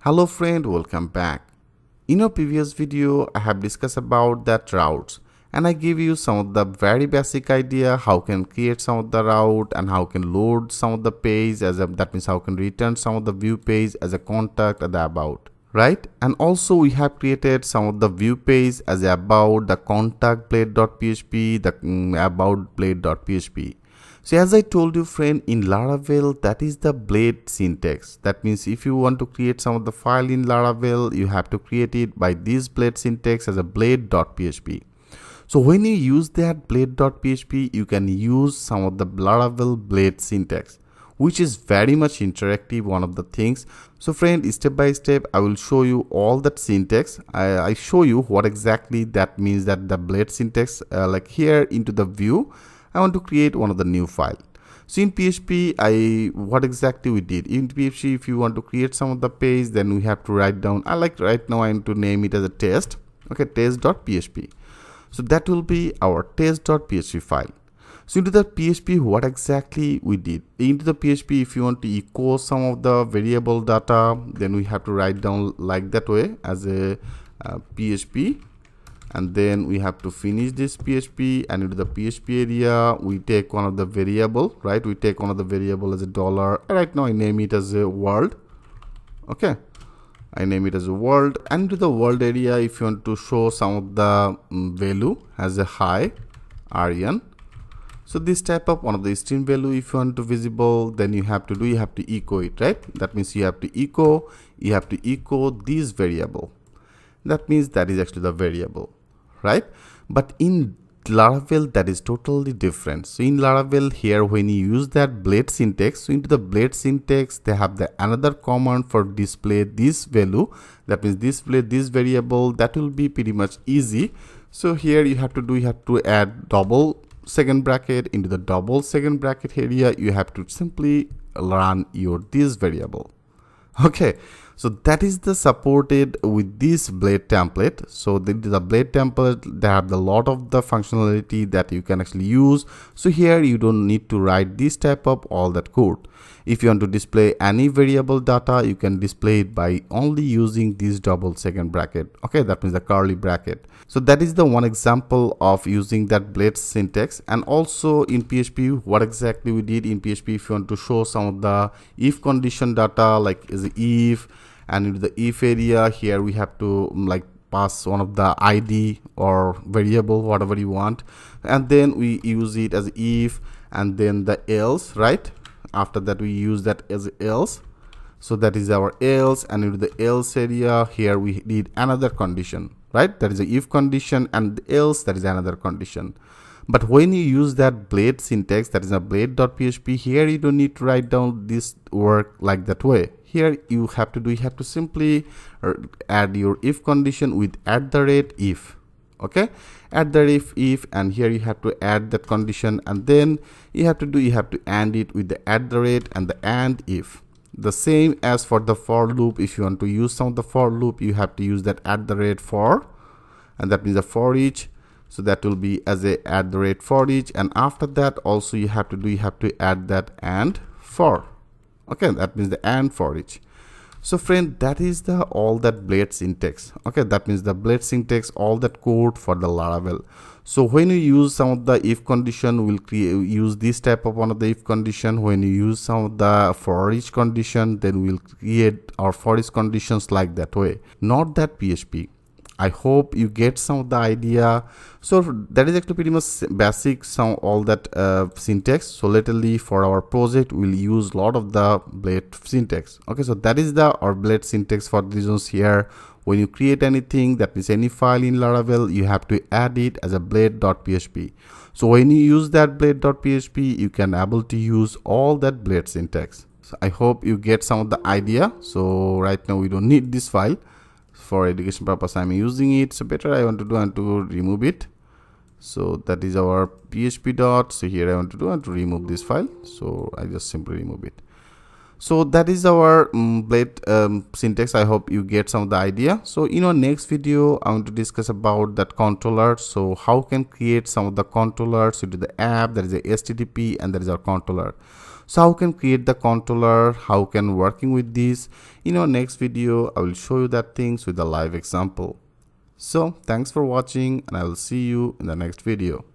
Hello friend, welcome back. In our previous video, I have discussed about that routes and I give you some of the very basic idea how can create some of the route and how can load some of the page that means how can return some of the view page as a contact at the about, right? And also we have created some of the view page as a about the contact blade.php, the about blade.php. So as I told you friend, in Laravel that is the blade syntax. That means if you want to create some of the file in Laravel, you have to create it by this blade syntax as a blade.php. So when you use that blade.php, you can use some of the Laravel blade syntax, which is very much interactive, one of the things. So friend, step by step I will show you all that syntax. I show you what exactly that means, that the blade syntax, like here into the view I want to create one of the new file. So in PHP, what exactly we did in PHP, if you want to create some of the page, then we have to write down, right now I am to name it as a test. Okay, test.php. So that will be our test.php file. So into the PHP, what exactly we did into the PHP, if you want to echo some of the variable data, then we have to write down like that way as a PHP. And then we have to finish this PHP, and into the PHP area we take one of the variable, right? We take one of the variable as a dollar. Right now I name it as a world. Okay, I name it as a world. And into the world area, if you want to show some of the value as a hi aryan, so this type of one of the string value, if you want to visible, then you have to echo it, right? That means you have to echo this variable. That means that is actually the variable, right? But in Laravel that is totally different. So in Laravel here, when you use that blade syntax, so into the blade syntax they have the another command for display this value. That means display this variable. That will be pretty much easy. So here you have to add double second bracket. Into the double second bracket area you have to simply run your this variable. Okay, so that is the supported with this blade template. So the blade template, they have a lot of the functionality that you can actually use. So here you don't need to write this type of all that code. If you want to display any variable data, you can display it by only using this double second bracket. Okay, that means the curly bracket. So that is the one example of using that blade syntax. And also in PHP, what exactly we did in PHP, if you want to show some of the if condition data, like is if, and into the if area, here we have to like pass one of the ID or variable, whatever you want, and then we use it as if, and then the else, right? After that we use that as else. So that is our else, and into the else area here we need another condition, right? That is a if condition, and else, that is another condition. But when you use that blade syntax, that is a blade.php, here you don't need to write down this work like that way. Here you have to simply add your if condition with @if. Okay, @if, and here you have to add that condition, and then you have to AND it with the @ and the AND if. The same as for the for loop. If you want to use some of the for loop, you have to use that @for, and that means the for each. So that will be as a @for each, and after that also you have to add that and for. Okay, that means the and for each. So friend, that is the all that blade syntax. Okay, that means the blade syntax, all that code for the Laravel. So when you use some of the if condition, we'll use this type of one of the if condition. When you use some of the for each condition, then we'll create our for each conditions like that way, not that PHP. I hope you get some of the idea. So that is actually pretty much basic, some all that syntax. So lately for our project we'll use a lot of the blade syntax. Okay, so that is our blade syntax for the reasons here. When you create anything, that means any file in Laravel, you have to add it as a blade.php. So when you use that blade.php, you can able to use all that blade syntax. So I hope you get some of the idea. So right now we don't need this file. For education purpose I'm using it, so better I want to remove it. So that is our php dot. So here I want to remove this file, so I just simply remove it. So that is our blade syntax. I hope you get some of the idea. So in our next video I want to discuss about that controller. So how can create some of the controllers into the app. That is a HTTP, and that is our controller. So how can create the controller, how can working with this. In our next video I will show you that things with a live example. So thanks for watching, and I will see you in the next video.